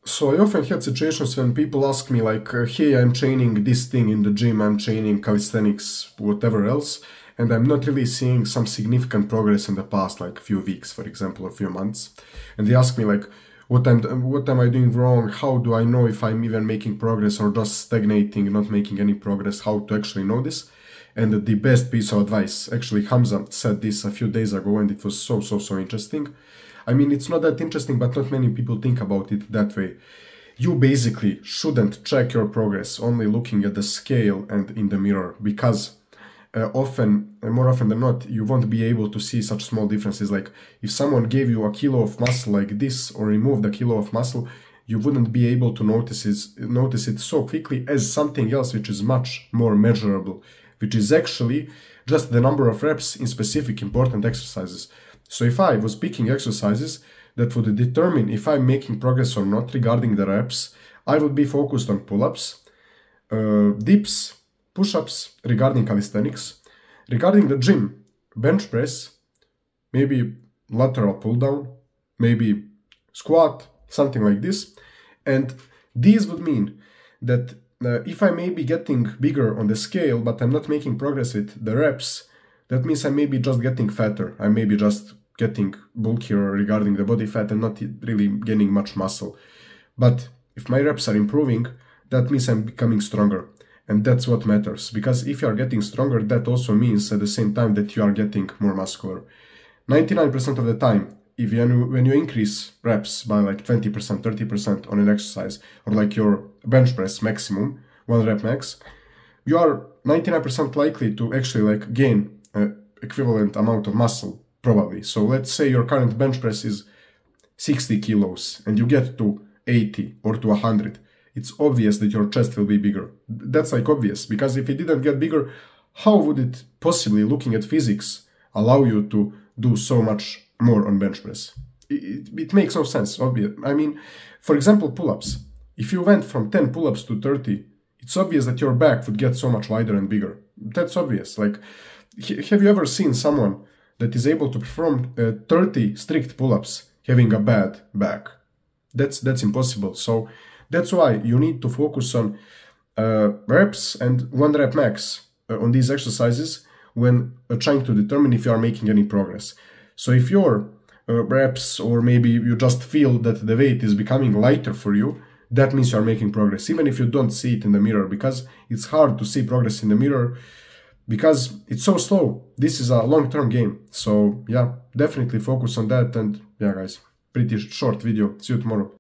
So I often had situations when people ask me like, hey, I'm training this thing in the gym, I'm training calisthenics, whatever else, and I'm not really seeing some significant progress in the past, like a few weeks, for example, a few months. And they ask me like, what am I doing wrong? How do I know if I'm even making progress or just stagnating, not making any progress? How to actually know this? And the best piece of advice, actually Hamza said this a few days ago, and it was so interesting. I mean, it's not that interesting, but not many people think about it that way. You basically shouldn't track your progress only looking at the scale and in the mirror, because more often than not, you won't be able to see such small differences. Like if someone gave you a kilo of muscle like this or removed a kilo of muscle, you wouldn't be able to notice it so quickly as something else which is much more measurable, which is actually just the number of reps in specific important exercises. So if I was picking exercises that would determine if I'm making progress or not regarding the reps, I would be focused on pull-ups, dips, push-ups regarding calisthenics, regarding the gym, bench press, maybe lateral pull-down, maybe squat, something like this. And these would mean that if I may be getting bigger on the scale, but I'm not making progress with the reps, that means I may be just getting fatter. I may be just getting bulkier regarding the body fat and not really gaining much muscle. But if my reps are improving, that means I'm becoming stronger. And that's what matters. Because if you are getting stronger, that also means at the same time that you are getting more muscular. 99% of the time, when you increase reps by like 20%, 30% on an exercise, or like your bench press maximum, 1 rep max, you are 99% likely to actually like gain equivalent amount of muscle, probably. So let's say your current bench press is 60 kilos and you get to 80 or to 100. It's obvious that your chest will be bigger. That's like obvious, because if it didn't get bigger, how would it possibly, looking at physics, allow you to do so much more on bench press? It makes no sense, obvious. I mean, for example, pull-ups. If you went from 10 pull-ups to 30, it's obvious that your back would get so much wider and bigger. That's obvious. Like, have you ever seen someone that is able to perform 30 strict pull-ups having a bad back? That's impossible. So that's why you need to focus on reps and 1 rep max on these exercises when trying to determine if you are making any progress. So if your reps, or maybe you just feel that the weight is becoming lighter for you, that means you are making progress, even if you don't see it in the mirror, because it's hard to see progress in the mirror because it's so slow. This is a long-term game. So yeah, definitely focus on that. And yeah, guys, pretty short video. See you tomorrow.